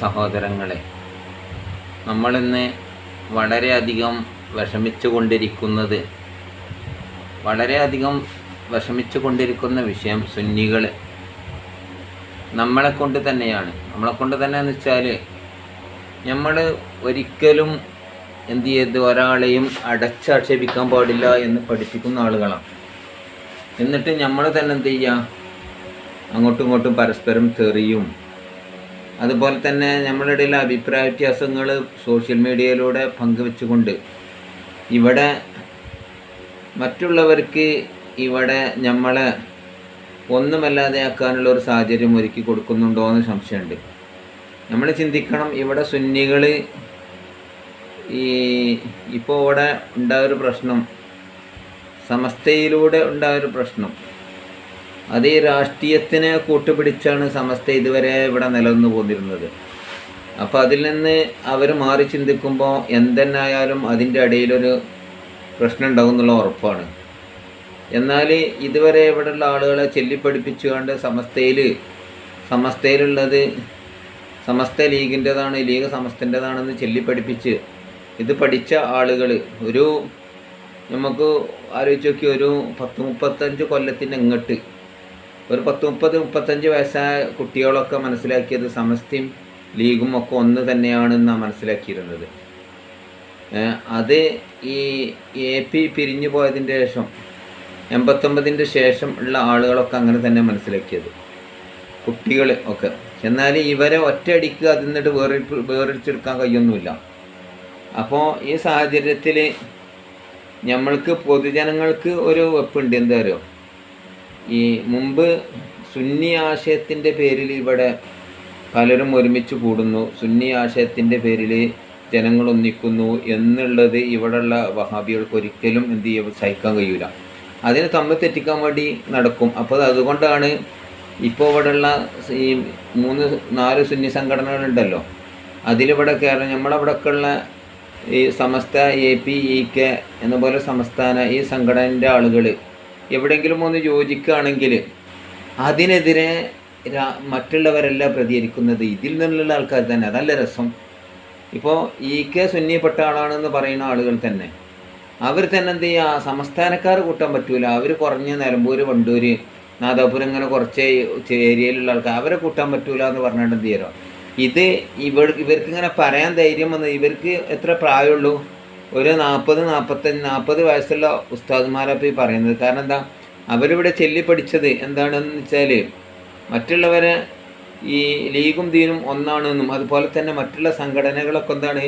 സഹോദരങ്ങളെ, നമ്മളിന്ന് വളരെയധികം വിഷമിച്ചു കൊണ്ടിരിക്കുന്ന വിഷയം സുന്നികൾ നമ്മളെ കൊണ്ട് തന്നെയെന്ന് വെച്ചാൽ നമ്മൾ ഒരിക്കലും എന്ത് ചെയ്ത് ഒരാളെയും അടച്ചാക്ഷേപിക്കാൻ പാടില്ല എന്ന് പഠിപ്പിക്കുന്ന ആളുകളാണ്. എന്നിട്ട് നമ്മൾ തന്നെ എന്ത് ചെയ്യുക, അങ്ങോട്ടും ഇങ്ങോട്ടും പരസ്പരം തെറിയും, അതുപോലെ തന്നെ നമ്മളുടെ ഇടയിൽ അഭിപ്രായ വ്യത്യാസങ്ങൾ സോഷ്യൽ മീഡിയയിലൂടെ പങ്കുവെച്ചുകൊണ്ട് ഇവിടെ മറ്റുള്ളവർക്ക് ഇവിടെ നമ്മളെ ഒന്നുമല്ലാതെ ആക്കാനുള്ള ഒരു സാഹചര്യം ഒരുക്കി കൊടുക്കുന്നുണ്ടോ എന്ന് സംശയമുണ്ട്. നമ്മൾ ചിന്തിക്കണം, ഇവിടെ സുന്നികൾ ഇപ്പോൾ ഇവിടെ ഉണ്ടായൊരു പ്രശ്നം, സമസ്തയിലൂടെ ഉണ്ടായൊരു പ്രശ്നം, അത് ഈ രാഷ്ട്രീയത്തിനെ കൂട്ടുപിടിച്ചാണ് സമസ്ത ഇതുവരെ ഇവിടെ നിലനിന്ന് പോന്നിരുന്നത്. അപ്പോൾ അതിൽ നിന്ന് അവർ മാറി ചിന്തിക്കുമ്പോൾ എന്തെന്നായാലും അതിൻ്റെ ഇടയിലൊരു പ്രശ്നം ഉണ്ടാകും എന്നുള്ള ഉറപ്പാണ്. എന്നാൽ ഇതുവരെ ഇവിടെയുള്ള ആളുകളെ ചൊല്ലിപ്പഠിപ്പിച്ചുകൊണ്ട് സമസ്തയിലുള്ളത് സമസ്ത ലീഗിൻ്റെതാണ്, ലീഗ് സമസ്തൻ്റെതാണെന്ന് ചൊല്ലിപ്പഠിപ്പിച്ച് ഇത് പഠിച്ച ആളുകൾ നമുക്ക് ആലോചിച്ച് നോക്കി, ഒരു 10-35 കൊല്ലത്തിൻ്റെ ഇങ്ങോട്ട് ഒരു 30-35 വയസ്സായ കുട്ടികളൊക്കെ മനസ്സിലാക്കിയത് സമസ്തയും ലീഗും ഒക്കെ ഒന്ന് തന്നെയാണെന്നാണ് മനസ്സിലാക്കിയിരുന്നത്. അത് ഈ AP പിരിഞ്ഞു പോയതിൻ്റെ ശേഷം 89-ൻ്റെ ശേഷം ഉള്ള ആളുകളൊക്കെ അങ്ങനെ തന്നെ മനസ്സിലാക്കിയത്, കുട്ടികൾ ഒക്കെ. എന്നാൽ ഇവരെ ഒറ്റയടിക്ക് അതിൽ നിന്നിട്ട് വേറിച്ചെടുക്കാൻ കഴിയൊന്നുമില്ല. അപ്പോൾ ഈ സാഹചര്യത്തിൽ നമ്മൾക്ക് പൊതുജനങ്ങൾക്ക് ഒരു വെപ്പുണ്ട്. എന്താ പറയുക, ഈ മുമ്പ് സുന്നി ആശയത്തിൻ്റെ പേരിൽ ഇവിടെ പലരും ഒരുമിച്ച് കൂടുന്നു, സുന്നി ആശയത്തിൻ്റെ പേരിൽ ജനങ്ങൾ ഒന്നിക്കുന്നു എന്നുള്ളത് ഇവിടെയുള്ള വഹാബികൾക്ക് ഒരിക്കലും എന്ത് ചെയ്യുക സഹിക്കാൻ കഴിയില്ല. അതിന് തമ്മിൽ തെറ്റിക്കാൻ വേണ്ടി നടക്കും. അപ്പോൾ അതുകൊണ്ടാണ് ഇപ്പോൾ ഇവിടെയുള്ള ഈ 3-4 സുന്നി സംഘടനകളുണ്ടല്ലോ, അതിലിവിടെ കയറാൻ നമ്മളവിടെയൊക്കെയുള്ള ഈ സമസ്ത, AP, EK എന്ന പോലെ സംസ്ഥാന ഈ സംഘടനൻ്റെ ആളുകൾ എവിടെയെങ്കിലും ഒന്ന് യോജിക്കുകയാണെങ്കിൽ അതിനെതിരെ മറ്റുള്ളവരെല്ലാം പ്രതികരിക്കുന്നത് ഇതിൽ നിന്നുള്ള ആൾക്കാർ തന്നെ. അതല്ല രസം. ഇപ്പോൾ EK സുന്നിപ്പെട്ട ആളാണെന്ന് പറയുന്ന ആളുകൾ തന്നെ അവർ തന്നെ എന്ത് ചെയ്യുക, സംസ്ഥാനക്കാർ കൂട്ടാൻ പറ്റൂല, അവർ കുറഞ്ഞ് നിലമ്പൂർ, വണ്ടൂർ, നാദാപുരം ഇങ്ങനെ കുറച്ച് ഏരിയയിലുള്ള ആൾക്കാർ അവരെ കൂട്ടാൻ പറ്റൂല എന്ന് പറഞ്ഞിട്ട് എന്ത് ചെയ്യാം. ഇത് ഇവർക്ക് ഇങ്ങനെ പറയാൻ ധൈര്യം വന്നത്, ഇവർക്ക് എത്ര പ്രായമുള്ളൂ, ഒരു 40 വയസ്സുള്ള ഉസ്താദുമാരപ്പോൾ ഈ പറയുന്നത്. കാരണം എന്താ, അവരിവിടെ ചൊല്ലിപ്പഠിച്ചത് എന്താണെന്ന് വെച്ചാൽ മറ്റുള്ളവരെ ഈ ലീഗും ദീനും ഒന്നാണെന്നും അതുപോലെ തന്നെ മറ്റുള്ള സംഘടനകളൊക്കെ എന്താണ്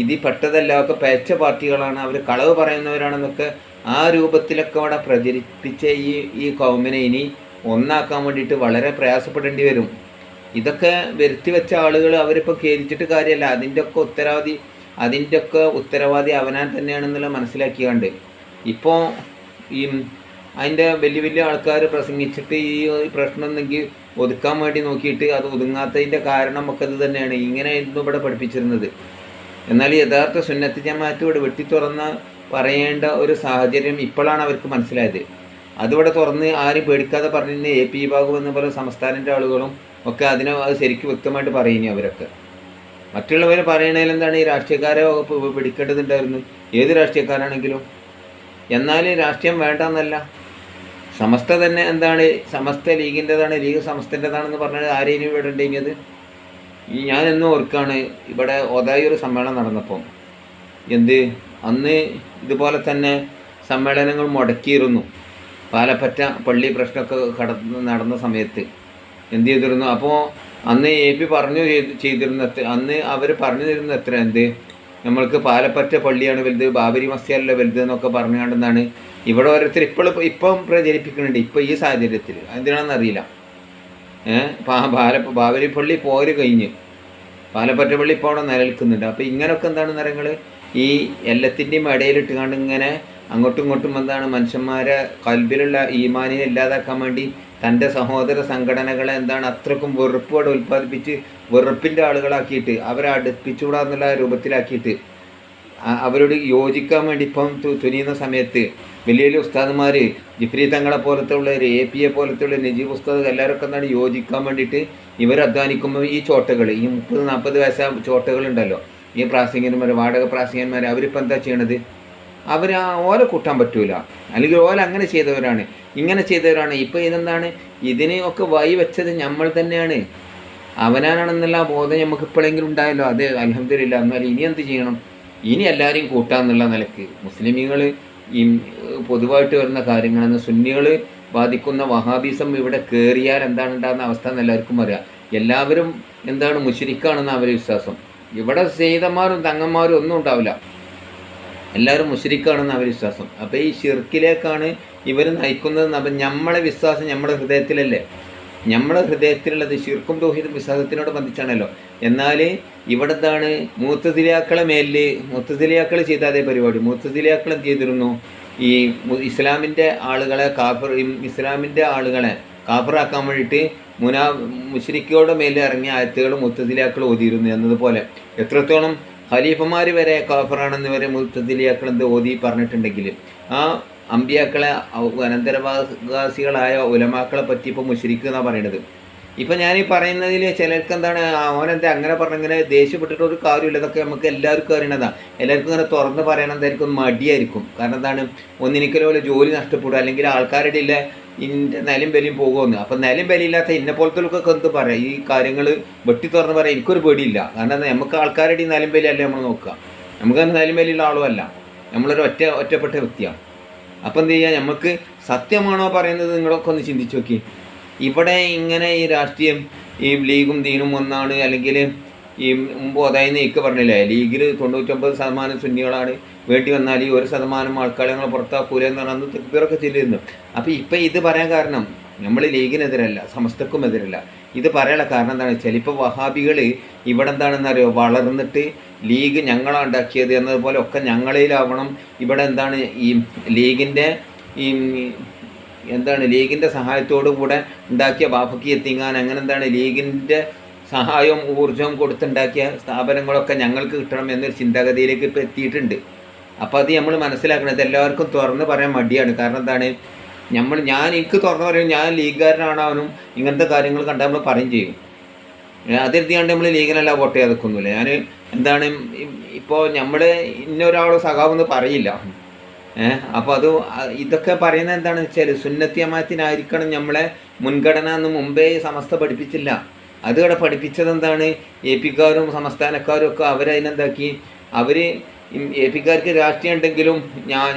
ഇതിൽ പെട്ടതല്ല, ഒക്കെ പേച്ച പാർട്ടികളാണ്, അവർ കളവ് പറയുന്നവരാണെന്നൊക്കെ ആ രൂപത്തിലൊക്കെ അവിടെ പ്രചരിപ്പിച്ച ഈ കൗമിനെ ഇനി ഒന്നാക്കാൻ വേണ്ടിയിട്ട് വളരെ പ്രയാസപ്പെടേണ്ടി വരും. ഇതൊക്കെ വരുത്തി വെച്ച ആളുകൾ അവരിപ്പോൾ ഖേദിച്ചിട്ട് കാര്യമല്ല, അതിൻ്റെ ഒക്കെ ഉത്തരവാദി അവനാൻ തന്നെയാണെന്നുള്ള മനസ്സിലാക്കിയാണ്ട് ഇപ്പോൾ അതിൻ്റെ വലിയ ആൾക്കാർ പ്രസംഗിച്ചിട്ട് ഈ പ്രശ്നം എന്തെങ്കിൽ ഒതുക്കാൻ വേണ്ടി നോക്കിയിട്ട് അത് ഒതുങ്ങാത്തതിൻ്റെ കാരണം ഒക്കെ ഇത് തന്നെയാണ്. ഇങ്ങനെയായിരുന്നു ഇവിടെ പഠിപ്പിച്ചിരുന്നത്. എന്നാൽ യഥാർത്ഥ സുന്നത്ത് ജമാഅത്ത് ഇവിടെ വെട്ടിത്തുറന്ന് പറയേണ്ട ഒരു സാഹചര്യം ഇപ്പോഴാണ് അവർക്ക് മനസ്സിലായത്. അതിവിടെ തുറന്ന് ആരും പേടിക്കാതെ പറഞ്ഞിരുന്ന AP വിഭാഗം എന്ന പോലെ സംസ്ഥാനൻ്റെ ആളുകളും ഒക്കെ അത് ശരിക്കും വ്യക്തമായിട്ട് പറയുന്നു. അവരൊക്കെ മറ്റുള്ളവർ പറയണതിൽ എന്താണ്, ഈ രാഷ്ട്രീയക്കാരെ പിടിക്കേണ്ടതുണ്ടായിരുന്നു, ഏത് രാഷ്ട്രീയക്കാരാണെങ്കിലും. എന്നാൽ രാഷ്ട്രീയം വേണ്ടെന്നല്ല, സമസ്ത തന്നെ എന്താണ്, സമസ്ത ലീഗിൻ്റെതാണ്, ലീഗ് സമസ്തൻ്റെതാണെന്ന് പറഞ്ഞാൽ ആരെയും ഇവിടെ ഉണ്ടെങ്കിൽ ഞാൻ എന്നും ഓർക്കാണ്, ഇവിടെ ഒതായൊരു സമ്മേളനം നടന്നപ്പം അന്ന് ഇതുപോലെ തന്നെ സമ്മേളനങ്ങൾ മുടക്കിയിരുന്നു. പാലപ്പറ്റ പള്ളി പ്രശ്നമൊക്കെ നടന്ന സമയത്ത് എന്ത് ചെയ്തിരുന്നു, അപ്പോൾ അന്ന് AP അന്ന് അവർ പറഞ്ഞു തരുന്ന എത്ര നമ്മൾക്ക് പാലപ്പറ്റ പള്ളിയാണ് വലുത്, ബാബരി മസ്ജിദല്ല വലുത് എന്നൊക്കെ പറഞ്ഞുകൊണ്ടെന്നാണ് ഇവിടെ ഓരോരുത്തർ ഇപ്പം പ്രചരിപ്പിക്കുന്നുണ്ട്. ഇപ്പോൾ ഈ സാഹചര്യത്തിൽ എന്തിനാണെന്ന് അറിയില്ല. ബാബരി പള്ളി പോര് കഴിഞ്ഞ് പാലപ്പറ്റ പള്ളി ഇപ്പോൾ അവിടെ നിലനിൽക്കുന്നുണ്ട്. അപ്പോൾ ഇങ്ങനെയൊക്കെ എന്താണ് നിറങ്ങൾ ഈ എല്ലാത്തിൻ്റെയും ഇടയിലിട്ടുകൊണ്ട് ഇങ്ങനെ അങ്ങോട്ടും ഇങ്ങോട്ടും എന്താണ് മനുഷ്യന്മാരെ കൽബിലുള്ള ഈമാനിനെ ഇല്ലാതാക്കാൻ വേണ്ടി തൻ്റെ സഹോദര സംഘടനകളെ എന്താണ് അത്രക്കും വെറുപ്പോടെ ഉൽപ്പാദിപ്പിച്ച് വെറുപ്പിൻ്റെ ആളുകളാക്കിയിട്ട് അവരെ അടുപ്പിച്ചുകൂടാന്നുള്ള രൂപത്തിലാക്കിയിട്ട് അവരോട് യോജിക്കാൻ വേണ്ടി ഇപ്പം തുനിയുന്ന സമയത്ത് വലിയ വലിയ ഉസ്താദുമാർ ജിഫ്രി തങ്ങളെ പോലത്തെ ഉള്ള APയെ പോലത്തെ ഉള്ള നജീബ് ഉസ്താദ് എല്ലാവരൊക്കെ എന്താണ് യോജിക്കാൻ വേണ്ടിയിട്ട് ഇവർ അധ്വാനിക്കുമ്പോൾ ഈ ചോട്ടകൾ, ഈ 30-40 വയസ്സാ ചോട്ടകളുണ്ടല്ലോ, ഈ പ്രാസംഗികന്മാർ, വാടക പ്രാസംഗികന്മാർ, അവരിപ്പോൾ എന്താ ചെയ്യണത്? അവർ ഓലെ കൂട്ടാൻ പറ്റൂല, അല്ലെങ്കിൽ ഓല അങ്ങനെ ചെയ്തവരാണ്, ഇങ്ങനെ ചെയ്തവരാണ്. ഇപ്പോൾ ഇതെന്താണ്, ഇതിനെ ഒക്കെ വഴി വെച്ചത് നമ്മൾ തന്നെയാണ്. അവനാണെന്നുള്ള ബോധം നമുക്ക് ഇപ്പോഴെങ്കിലും ഉണ്ടായല്ലോ, അത് അൽഹംദുലില്ലാ. എന്നാൽ ഇനി എന്ത് ചെയ്യണം? ഇനി എല്ലാവരെയും കൂട്ടാന്നുള്ള നിലക്ക് മുസ്ലിമീങ്ങൾ ഈ പൊതുവായിട്ട് വരുന്ന കാര്യങ്ങളെന്ന് സുന്നികൾ ബാധിക്കുന്ന വഹാബിസം ഇവിടെ കയറിയാൽ എന്താണ് ഉണ്ടാകുന്ന അവസ്ഥ എന്ന് എല്ലാവർക്കും അറിയാം. എല്ലാവരും എന്താണ് മുശ്രിക്കാണെന്ന് അവരെ വിശ്വാസം. ഇവിടെ സെയ്തന്മാരും തങ്ങന്മാരും ഒന്നും ഉണ്ടാവില്ല, എല്ലാവരും മുശ്രിക്കാണെന്ന് അവർ വിശ്വാസം. അപ്പോൾ ഈ ഷിർക്കിലേക്കാണ് ഇവർ നയിക്കുന്നത്. അപ്പം നമ്മളെ വിശ്വാസം നമ്മുടെ ഹൃദയത്തിലല്ലേ, നമ്മുടെ ഹൃദയത്തിലുള്ളത് ഷിർക്കും തൗഹീദും വിശ്വാസത്തിനോട് ബന്ധിച്ചാണല്ലോ. എന്നാൽ ഇവിടെ എന്താണ്, മുഅ്തസിലിയാക്കളെ മേലിൽ മുഅ്തസിലിയാക്കൾ ചെയ്ത അതേ പരിപാടി. മുഅ്തസിലിയാക്കൾ എന്ത് ചെയ്തിരുന്നു? ഈ ഇസ്ലാമിൻ്റെ ആളുകളെ ഇസ്ലാമിൻ്റെ ആളുകളെ കാഫിറാക്കാൻ വേണ്ടിയിട്ട് മുശ്രിക്കുകളുടെ മേലിൽ ഇറങ്ങിയ ആയത്തുകൾ മുഅ്തസിലിയാക്കൾ ഓതിയിരുന്നു എന്നതുപോലെ എത്രത്തോളം ഖലീഫമാർ വരെ കാഫിറാണെന്ന് വരെ മുഅ്തസിലിയാക്കൾ എന്ത് ഓതി പറഞ്ഞിട്ടുണ്ടെങ്കിൽ, ആ അമ്പിയാക്കളെ അനന്തരവാസികളായ ഉലമാക്കളെ പറ്റി ഇപ്പോൾ മുശ്രിക്ക് എന്നാണ് പറയണത്. ഇപ്പം ഞാൻ ഈ പറയുന്നതിൽ ചിലർക്ക് എന്താണ്, അവനെന്താ അങ്ങനെ പറഞ്ഞിങ്ങനെ ദേഷ്യപ്പെട്ടിട്ട് ഒരു കാര്യമില്ല, ഇതൊക്കെ നമുക്ക് എല്ലാവർക്കും അറിയണതാണ്. എല്ലാവർക്കും ഇങ്ങനെ തുറന്ന് പറയണതായിരിക്കും മടിയായിരിക്കും. കാരണം എന്താണ്, ഒന്നിനിക്കലും പോലെ ജോലി നഷ്ടപ്പെടുക, അല്ലെങ്കിൽ ആൾക്കാരുടെ ഇല്ല ഇൻ്റെ നിലയും ബലിയും പോകുമെന്ന്. അപ്പം നിലയും ബലിയില്ലാത്ത ഇന്നെ പോലത്തെ എന്ത് പറയാം, ഈ കാര്യങ്ങൾ വെട്ടി തുറന്ന് പറയാം എനിക്കൊരു പേടിയില്ല. കാരണം നമുക്ക് ആൾക്കാരുടെ നിലയും ബലിയല്ലേ നമ്മൾ നോക്കുക, നമുക്ക് നിലയും ബലിയുള്ള ആളുമല്ല, നമ്മളൊരു ഒറ്റപ്പെട്ട വ്യക്തിയാണ്. അപ്പം എന്ത് ചെയ്യുക, നമുക്ക് സത്യമാണോ പറയുന്നത്? നിങ്ങളൊക്കെ ഒന്ന് ചിന്തിച്ച് നോക്കി. ഇവിടെ ഇങ്ങനെ ഈ രാഷ്ട്രീയം, ഈ ലീഗും ദീനും ഒന്നാണ്, അല്ലെങ്കിൽ ഈ മുമ്പ് അതായത് എനിക്ക് പറഞ്ഞില്ലേ, ലീഗിൽ 99% സുന്നികളാണ്, വേണ്ടി വന്നാൽ ഈ 1% ആൾക്കാരെ ഞങ്ങൾ പുറത്താക്കൂല എന്ന് പറഞ്ഞാൽ തെക്കുപേരൊക്കെ ചെല്ലിയിരുന്നു. അപ്പോൾ ഇപ്പം ഇത് പറയാൻ കാരണം നമ്മൾ ലീഗിനെതിരല്ല, സമസ്തക്കും എതിരല്ല. ഇത് പറയാനുള്ള കാരണം എന്താണെന്ന് വെച്ചാൽ, ഇപ്പോൾ വഹാബികൾ ഇവിടെ എന്താണെന്നറിയോ വളർന്നിട്ട് ലീഗ് ഞങ്ങളാണ് ഉണ്ടാക്കിയത് എന്നതുപോലെ ഒക്കെ ഞങ്ങളിലാവണം. ഇവിടെ എന്താണ് ഈ ലീഗിൻ്റെ ഈ ലീഗിൻ്റെ സഹായത്തോടു കൂടെ ഉണ്ടാക്കിയ ബാഫക്കി എത്തിങ്ങാൻ, അങ്ങനെ എന്താണ് ലീഗിൻ്റെ സഹായവും ഊർജവും കൊടുത്തുണ്ടാക്കിയ സ്ഥാപനങ്ങളൊക്കെ ഞങ്ങൾക്ക് കിട്ടണം എന്നൊരു ചിന്താഗതിയിലേക്ക് ഇപ്പോൾ എത്തിയിട്ടുണ്ട്. അപ്പോൾ അത് നമ്മൾ മനസ്സിലാക്കുന്നത് എല്ലാവർക്കും തുറന്ന് പറയാൻ മടിയാണ്. കാരണം എന്താണ്, എനിക്ക് തുറന്ന് പറയും, ഞാൻ ലീഗുകാരനാണവനും ഇങ്ങനത്തെ കാര്യങ്ങൾ കണ്ടാൽ നമ്മൾ പറയും ചെയ്യും. അതെഴുതിയാണ്ട് നമ്മൾ ലീഗിനല്ല വോട്ട് ചെയ്യാൻ നിൽക്കുന്നില്ല. ഞാൻ എന്താണ് ഇപ്പോൾ നമ്മൾ ഇന്നൊരാൾ സഖാവെന്ന് പറയില്ല. അപ്പോൾ ഇതൊക്കെ പറയുന്നത് എന്താണെന്ന് വെച്ചാൽ, സുന്നത്തി ജമാഅത്തിനായിരിക്കണം നമ്മളെ മുൻഗണന എന്ന് മുമ്പേ സമസ്ത പഠിപ്പിച്ചില്ല. അതിവിടെ പഠിപ്പിച്ചത് എന്താണ്, APക്കാരും സംസ്ഥാനക്കാരും ഒക്കെ അവരതിനെന്താക്കി, അവർ APക്കാർക്ക് രാഷ്ട്രീയം ഉണ്ടെങ്കിലും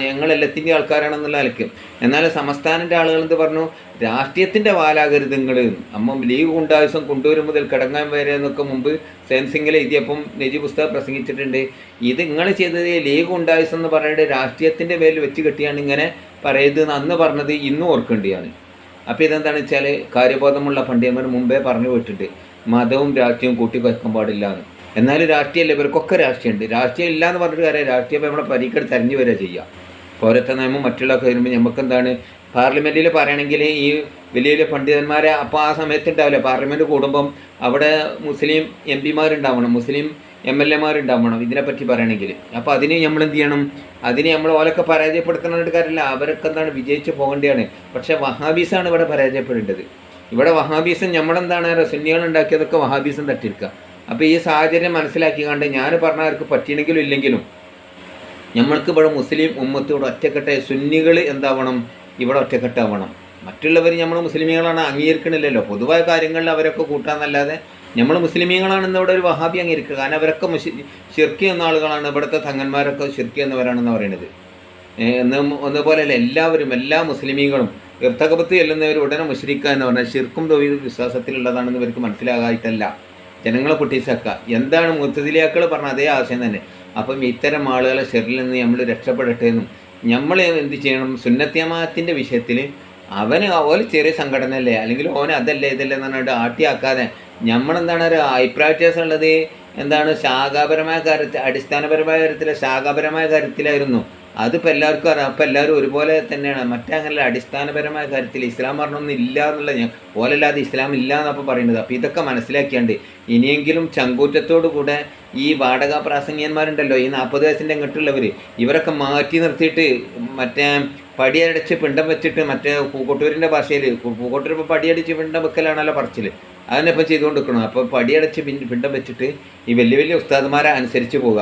ഞങ്ങളെല്ലാത്തിൻ്റെ ആൾക്കാരാണെന്നുള്ള നിലയ്ക്ക്. എന്നാൽ സംസ്ഥാനൻ്റെ ആളുകൾ എന്ത് പറഞ്ഞു, രാഷ്ട്രീയത്തിൻ്റെ വാലാകരുത് നിങ്ങൾ. ലീഗ് ഗുണ്ടായുസം കൊണ്ടുവരും മുതൽ കിടങ്ങാൻ വരെ എന്നൊക്കെ മുമ്പ് സെൻസിങ്ങിൽ എഴുതിയപ്പം നജീബ് ഉസ്താദ് പ്രസംഗിച്ചിട്ടുണ്ട്. ഇത് നിങ്ങൾ ചെയ്തത് ലീഗ് ഗുണ്ടായുസം എന്ന് പറയുന്നത് രാഷ്ട്രീയത്തിൻ്റെ പേരിൽ വെച്ച് കെട്ടിയാണ് ഇങ്ങനെ പറയരുത് അന്ന് പറഞ്ഞത് ഇന്നും ഓർക്കേണ്ടിയാണ്. അപ്പോൾ ഇതെന്താണെന്ന് വെച്ചാൽ, കാര്യബോധമുള്ള പണ്ഡിതന്മാർ മുമ്പേ പറഞ്ഞു പോയിട്ടുണ്ട്, മതവും രാഷ്ട്രീയവും കൂട്ടി വയ്ക്കാൻ പാടില്ല എന്ന്. എന്നാലും രാഷ്ട്രീയമല്ല, ഇവർക്കൊക്കെ രാഷ്ട്രീയമുണ്ട്. രാഷ്ട്രീയം ഇല്ല എന്ന് പറഞ്ഞിട്ട് കാര്യം, രാഷ്ട്രീയം നമ്മളെ പരീക്ഷ തെരഞ്ഞു വരിക ചെയ്യുക. പൗരത്വ നിയമം മറ്റുള്ളതൊക്കെ വരുമ്പോൾ നമുക്കെന്താണ്, പാർലമെൻറ്റിൽ പറയുകയാണെങ്കിൽ ഈ വലിയ വലിയ പണ്ഡിതന്മാരെ അപ്പോൾ ആ സമയത്ത് ഉണ്ടാവില്ല. പാർലമെൻറ്റ് കൂടുമ്പം അവിടെ മുസ്ലിം MP മാരുണ്ടാവണം, മുസ്ലിം MLA മാരുണ്ടാവണം ഇതിനെപ്പറ്റി പറയണമെങ്കിൽ. അപ്പോൾ അതിന് നമ്മൾ എന്ത് ചെയ്യണം, അതിന് നമ്മൾ ഓലൊക്കെ പരാജയപ്പെടുത്തുന്നതായിട്ട് കാര്യമില്ല, അവരൊക്കെ എന്താണ് വിജയിച്ച് പോകേണ്ടതാണ്. പക്ഷേ വഹാബീസാണ് ഇവിടെ പരാജയപ്പെടേണ്ടത്. ഇവിടെ വഹാബീസം നമ്മളെന്താണ് സുന്നികൾ ഉണ്ടാക്കിയതൊക്കെ വഹാബീസം തട്ടിയെടുക്കുക. അപ്പോൾ ഈ സാഹചര്യം മനസ്സിലാക്കിക്കൊണ്ട് ഞാൻ പറഞ്ഞവർക്ക് പറ്റിയെങ്കിലും ഇല്ലെങ്കിലും നമ്മൾക്ക് ഇവിടെ മുസ്ലിം ഉമ്മത്തോട് ഒറ്റക്കെട്ടായി സുന്നികൾ എന്താവണം, ഇവിടെ ഒറ്റക്കെട്ടാവണം. മറ്റുള്ളവർ നമ്മൾ മുസ്ലിമീങ്ങളാണ് അംഗീകരിക്കണില്ലല്ലോ. പൊതുവായ കാര്യങ്ങളിൽ അവരൊക്കെ കൂട്ടാന്നല്ലാതെ നമ്മൾ മുസ്ലിമീങ്ങളാണെന്ന് ഇവിടെ ഒരു വഹാബി അംഗീകരിക്കുക. കാരണം അവരൊക്കെ ഷിർക്ക് എന്ന ആളുകളാണ്, ഇവിടുത്തെ തങ്ങന്മാരൊക്കെ ഷിർക്ക് എന്നവരാണെന്ന് പറയുന്നത്. ഒന്നുപോലെയല്ല, എല്ലാവരും എല്ലാ മുസ്ലിമീങ്ങളും ഇർത്തകബത്ത് ചെല്ലുന്നവർ ഉടനെ മുശ്രിക്കുക എന്ന് പറഞ്ഞാൽ ഷിർക്കും തൗഹീദും വിശ്വാസത്തിലുള്ളതാണെന്ന് ഇവർക്ക് മനസ്സിലാകായിട്ടല്ല ജനങ്ങളെ പൊട്ടിച്ചേക്കുക. എന്താണ് മുഅ്തസിലിയാക്കൾ പറഞ്ഞ അതേ ആശയം തന്നെ. അപ്പം ഇത്തരം ആളുകളെ ഷെറിൽ നിന്ന് നമ്മൾ രക്ഷപ്പെടട്ടെ എന്നും, നമ്മൾ എന്ത് ചെയ്യണം, സുന്നത്തി ജമാഅത്തിൻ്റെ വിഷയത്തിൽ അവന് ഓല് ചെറിയ സംഘടനയല്ലേ, അല്ലെങ്കിൽ ഓന് അതല്ലേ ഇതല്ലേ എന്ന് പറഞ്ഞിട്ട് ആട്ടിയാക്കാതെ നമ്മളെന്താണ് ഒരു അഭിപ്രായ വ്യത്യാസം ഉള്ളത്, എന്താണ് ശാഖാപരമായ കാര്യത്തിൽ, അടിസ്ഥാനപരമായ കാര്യത്തിൽ ശാഖാപരമായ കാര്യത്തിലായിരുന്നു. അതിപ്പോൾ എല്ലാവർക്കും അറിയാം. അപ്പോൾ എല്ലാവരും ഒരുപോലെ തന്നെയാണ്. മറ്റങ്ങനെ അടിസ്ഥാനപരമായ കാര്യത്തിൽ ഇസ്ലാം പറഞ്ഞൊന്നും ഇല്ല എന്നുള്ള ഓലല്ലാതെ ഇസ്ലാം ഇല്ല എന്നപ്പോൾ പറയുന്നത്. അപ്പോൾ ഇതൊക്കെ മനസ്സിലാക്കിയാണ്ട് ഇനിയെങ്കിലും ചങ്കൂറ്റത്തോടു കൂടെ ഈ വാടക പ്രാസംഗികന്മാരുണ്ടല്ലോ, ഈ 40 വയസ്സിൻ്റെ ഇങ്ങോട്ടുള്ളവർ, ഇവരൊക്കെ മാറ്റി നിർത്തിയിട്ട് മറ്റേ പടിയടച്ച് പിണ്ടം വെച്ചിട്ട് മറ്റേ പൂക്കോട്ടൂരിൻ്റെ ഭാഷയിൽ പൂക്കോട്ടൂർ ഇപ്പോൾ പടിയടിച്ച് പിണ്ടം വെക്കലാണല്ലോ പറച്ചിൽ, അതിനെ ഇപ്പം ചെയ്തുകൊണ്ടിരിക്കണം. അപ്പോൾ പടിയടച്ച് പിണ്ടം വെച്ചിട്ട് ഈ വലിയ വലിയ ഉസ്താദുമാരെ അനുസരിച്ച് പോവുക.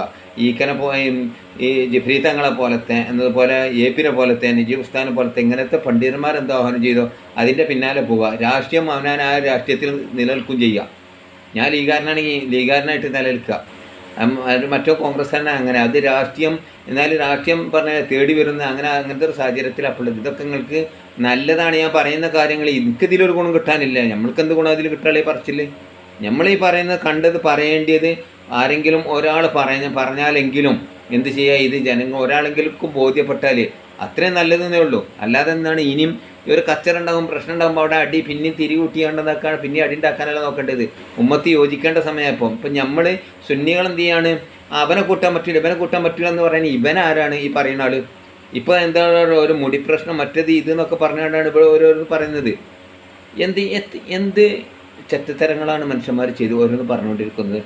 ഈ ജിഫ്രി തങ്ങളെ പോലത്തെ എന്നതുപോലെ എപിനെ പോലത്തെ നജീബ് ഉസ്താദിനെ പോലത്തെ ഇങ്ങനത്തെ പണ്ഡിതന്മാരെന്തോ ആഹ്വാനം ചെയ്തോ അതിൻ്റെ പിന്നാലെ പോവുക. രാഷ്ട്രീയം അവനായ രാഷ്ട്രീയത്തിൽ നിലനിൽക്കും ചെയ്യുക. ഞാൻ ലീഗാരനാണെങ്കിൽ ലീഗാരനായിട്ട് നിലനിൽക്കുക. മറ്റോ കോൺഗ്രസ് തന്നെ അങ്ങനെ, അത് രാഷ്ട്രീയം എന്നാലും രാഷ്ട്രീയം പറഞ്ഞാൽ തേടി വരുന്ന അങ്ങനത്തെ ഒരു സാഹചര്യത്തിൽ അപ്പോൾ ഇതൊക്കെ നിങ്ങൾക്ക് നല്ലതാണ്. ഞാൻ പറയുന്ന കാര്യങ്ങൾ എനിക്കിതിലൊരു ഗുണം കിട്ടാനില്ല. നമ്മൾക്ക് എന്ത് ഗുണം അതിൽ കിട്ടാളേ പറച്ചില്ലേ? നമ്മൾ ഈ പറയുന്നത് കണ്ടത് പറയേണ്ടത് ആരെങ്കിലും ഒരാൾ പറഞ്ഞാലെങ്കിലും എന്ത് ചെയ്യുക, ഇത് ജനങ്ങൾ ഒരാളെങ്കിലും ബോധ്യപ്പെട്ടാൽ അത്രയും നല്ലതെന്നേ ഉള്ളൂ. അല്ലാതെ എന്താണ് ഇനിയും ഈ ഒരു കച്ചറ ഉണ്ടാകും, പ്രശ്നം ഉണ്ടാകുമ്പോൾ അവിടെ അടി പിന്നെയും തിരികൂട്ടിയാണ്ടെന്നാക്കാണ്, പിന്നെ അടി ഉണ്ടാക്കാനല്ല നോക്കേണ്ടത്. ഉമ്മത്തി യോജിക്കേണ്ട സമയം ഇപ്പം നമ്മൾ സുന്നികൾ എന്ത് ചെയ്യാണ്, അവനെ കൂട്ടാൻ പറ്റില്ല ഇവനെ കൂട്ടാൻ പറ്റില്ല എന്ന് പറയുന്നത് ഇവൻ ആരാണ് ഈ പറയുന്ന ആൾ? ഇപ്പോൾ എന്താണ് ഒരു മുടി പ്രശ്നം മറ്റേത് ഇതെന്നൊക്കെ പറഞ്ഞുകൊണ്ടാണ് ഇപ്പോൾ ഓരോന്ന് പറയുന്നത്. എന്ത് ചെറ്റത്തരങ്ങളാണ് മനുഷ്യന്മാർ ചെയ്ത് ഓരോന്ന് പറഞ്ഞുകൊണ്ടിരിക്കുന്നത്.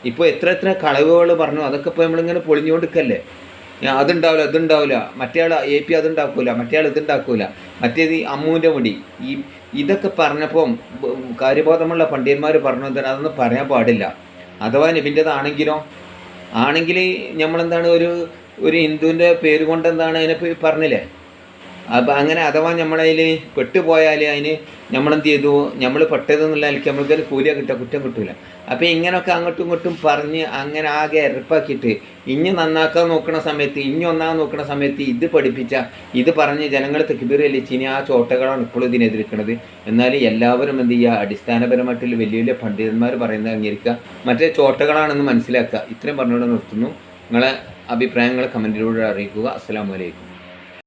ഇപ്പോൾ എത്ര കളവുകൾ പറഞ്ഞു, അതൊക്കെ ഇപ്പോൾ നമ്മളിങ്ങനെ പൊളിഞ്ഞുകൊണ്ടിരിക്കല്ലേ. അതുണ്ടാവില്ല മറ്റേ ആൾ AP അതുണ്ടാക്കൂല, മറ്റേ ആൾ ഇതുണ്ടാക്കൂല, മറ്റേത് അമ്മൂൻ്റെ മുടി. ഇതൊക്കെ പറഞ്ഞപ്പോൾ കാര്യബോധമുള്ള പണ്ഡിതന്മാർ പറഞ്ഞു തന്നെ അതൊന്നും പറയാൻ പാടില്ല. അഥവാ നബിൻ്റെതാണെങ്കിലോ ആണെങ്കിൽ നമ്മളെന്താണ് ഒരു ഹിന്ദുവിൻ്റെ പേര് കൊണ്ട് എന്താണ് അതിനെ പറഞ്ഞില്ലേ. അപ്പം അങ്ങനെ അഥവാ നമ്മളതിൽ പെട്ടുപോയാൽ അതിന് നമ്മളെന്ത് ചെയ്തു, നമ്മൾ പെട്ടതെന്നുള്ള നിലയ്ക്ക് നമ്മൾക്ക് കൂലിയാണ് കിട്ടുക, കുറ്റം കിട്ടില്ല. അപ്പോൾ ഇങ്ങനെയൊക്കെ അങ്ങോട്ടും ഇങ്ങോട്ടും പറഞ്ഞ് അങ്ങനെ ആകെ എരപ്പാക്കിയിട്ട് ഇനി നന്നാക്കാൻ നോക്കുന്ന സമയത്ത് ഒന്നാകാൻ നോക്കുന്ന സമയത്ത് ഇത് പഠിപ്പിച്ച ഇത് പറഞ്ഞ് ജനങ്ങൾ തെക്കുബീർ വലിച്ച് ഇനി ആ ചോട്ടകളാണ് ഇപ്പോഴും ഇതിനെതിർക്കുന്നത്. എന്നാൽ എല്ലാവരും എന്ത് ചെയ്യുക, അടിസ്ഥാനപരമായിട്ടുള്ള വലിയ വലിയ പണ്ഡിതന്മാർ പറയുന്നത് അംഗീകരിക്കുക, മറ്റേ ചോട്ടകളാണെന്ന് മനസ്സിലാക്കുക. ഇത്രയും പറഞ്ഞുകൊണ്ട് നിർത്തുന്നു. നിങ്ങളെ അഭിപ്രായങ്ങൾ കമൻറ്റിലൂടെ അറിയിക്കുക. അസ്സലാമു അലൈക്കും.